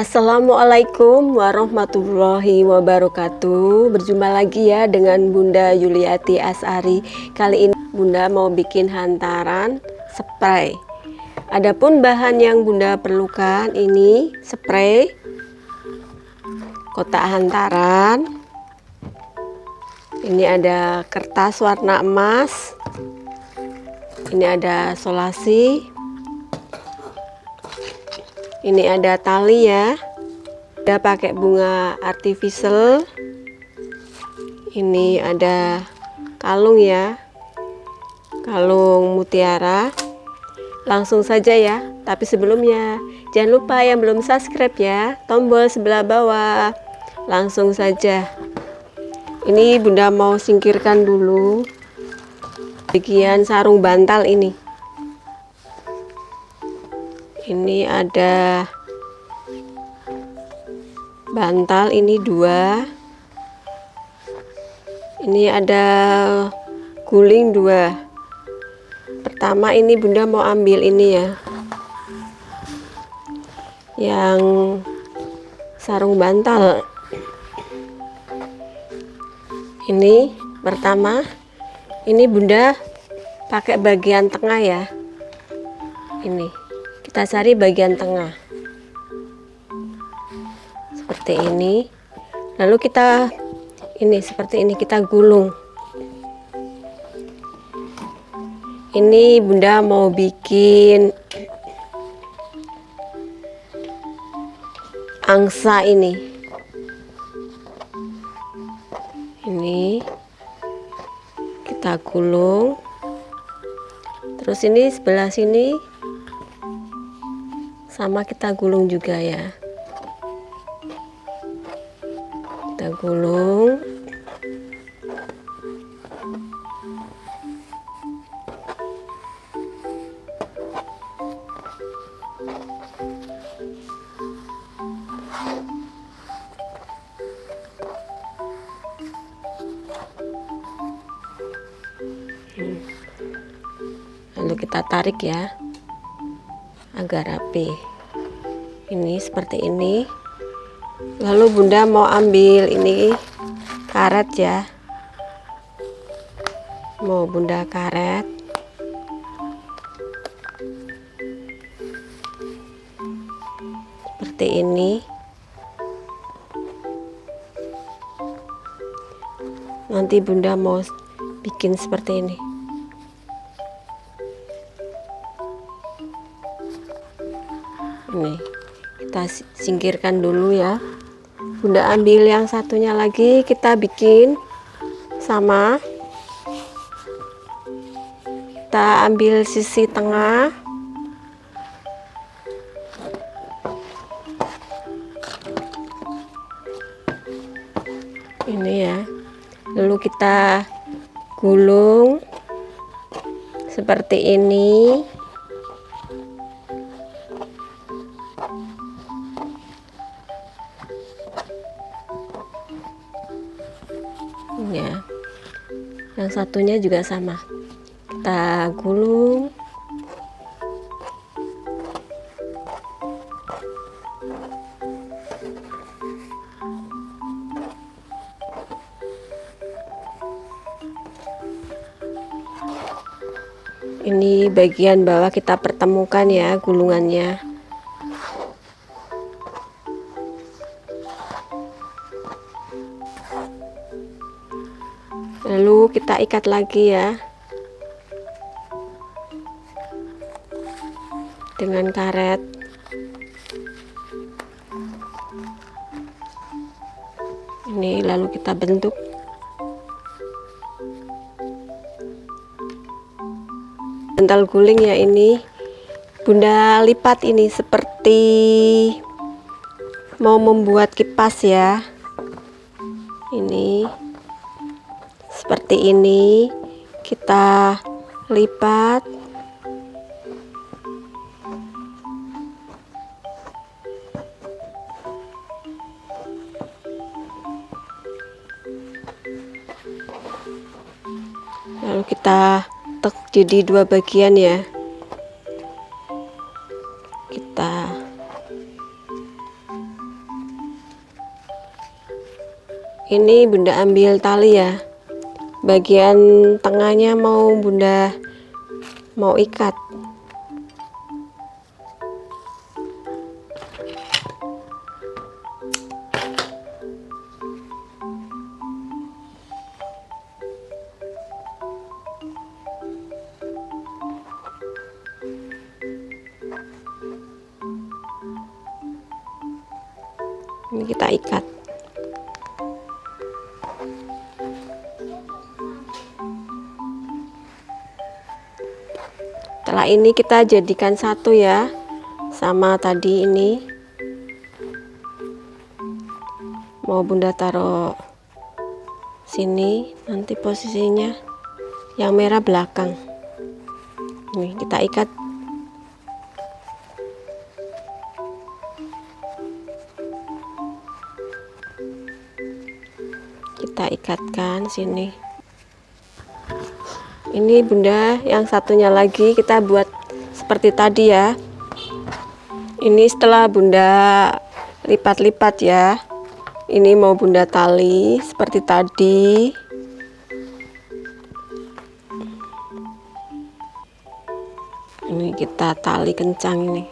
Assalamualaikum warahmatullahi wabarakatuh. Berjumpa lagi ya dengan Bunda Yuliati Asari. Kali ini Bunda mau bikin hantaran spray. Adapun bahan yang Bunda perlukan ini spray, kotak hantaran. Ini ada kertas warna emas. Ini ada solasi. Ini ada tali ya. Udah pakai bunga artificial. Ini ada kalung ya. Kalung mutiara. Langsung saja ya. Tapi sebelumnya jangan lupa yang belum subscribe ya, tombol sebelah bawah. Langsung saja. Ini Bunda mau singkirkan dulu bagian sarung bantal ini. Ini ada bantal ini 2. Ini ada guling 2. Pertama ini Bunda mau ambil ini ya, yang sarung bantal. Ini pertama, ini Bunda pakai bagian tengah ya. Ini kita cari bagian tengah seperti ini, lalu kita ini seperti ini kita gulung. Ini Bunda mau bikin angsa ini kita gulung, terus ini sebelah sini sama kita gulung juga ya. Kita gulung. Lalu kita tarik ya agar rapi. Ini seperti ini. Lalu Bunda mau ambil ini karet ya. Mau Bunda karet. Seperti ini. Nanti Bunda mau bikin seperti ini. Ini kita singkirkan dulu ya. Bunda ambil yang satunya lagi, kita bikin sama. Kita ambil sisi tengah. Ini ya. Lalu kita gulung seperti ini. Ya, yang satunya juga sama, kita gulung. Ini bagian bawah kita pertemukan ya gulungannya. Lalu kita ikat lagi ya dengan karet. Ini lalu kita bentuk. Bantal guling ya, ini Bunda lipat ini seperti mau membuat kipas ya. Ini seperti ini kita lipat. Lalu kita tek jadi 2 bagian ya. Kita Ini Bunda ambil tali ya, bagian tengahnya Bunda mau ikat. Ini kita ikat. Setelah ini kita jadikan satu ya, sama tadi ini. Mau Bunda taruh sini, nanti posisinya yang merah belakang. Ini kita ikat. Kita ikatkan sini. Ini Bunda yang satunya lagi kita buat seperti tadi ya. Ini setelah Bunda lipat-lipat ya. Ini mau Bunda tali seperti tadi. Ini kita tali kencang ini.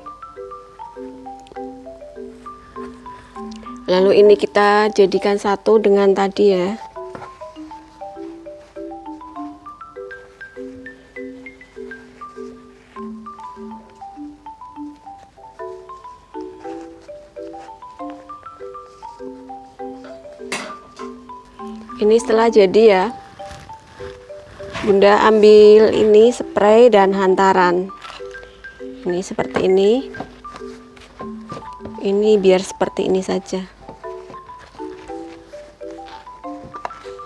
Lalu ini kita jadikan satu dengan tadi ya. Ini setelah jadi ya, Bunda ambil ini spray dan hantaran. Ini seperti ini. Ini biar seperti ini saja.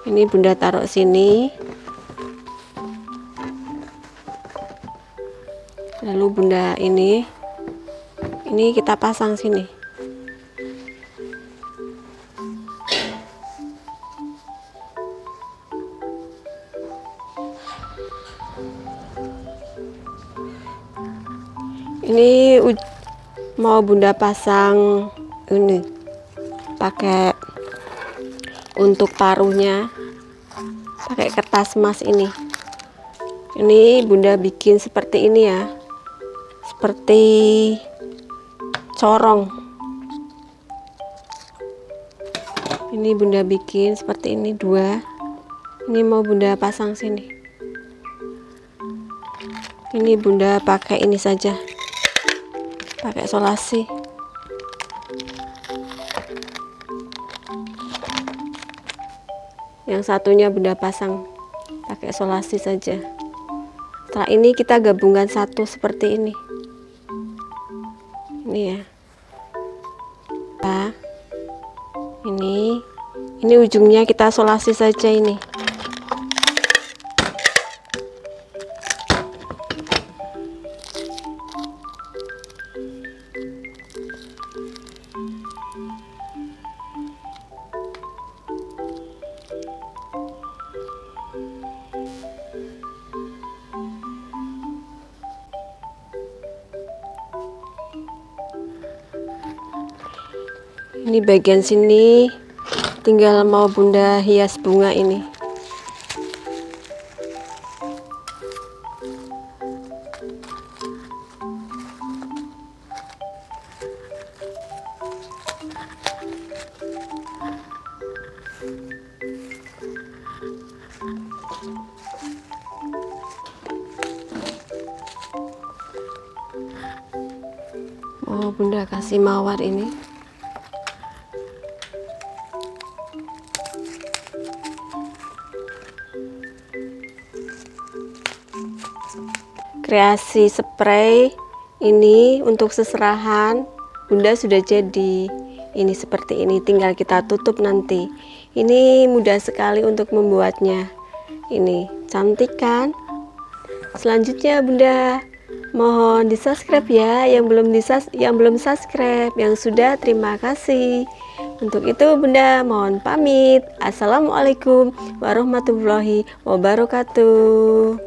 Ini Bunda taruh sini. Lalu Bunda ini kita pasang sini. Ini mau Bunda pasang ini pakai untuk paruhnya pakai kertas emas ini. Ini Bunda bikin seperti ini ya, seperti corong. Ini Bunda bikin seperti ini dua. Ini mau Bunda pasang sini. Ini Bunda pakai ini saja, pakai solasi. Yang satunya Bunda pasang pakai solasi saja. Setelah ini kita gabungkan satu seperti ini. Ini ya. Nah, ini ujungnya kita solasi saja ini. Ini bagian sini tinggal mau Bunda hias bunga ini. Mau Bunda kasih mawar ini. Kreasi spray ini untuk seserahan Bunda sudah jadi. Ini seperti ini, tinggal kita tutup nanti. Ini mudah sekali untuk membuatnya. Ini cantik kan? Selanjutnya Bunda mohon di subscribe ya, yang belum subscribe, yang sudah terima kasih. Untuk itu Bunda mohon pamit. Assalamualaikum warahmatullahi wabarakatuh.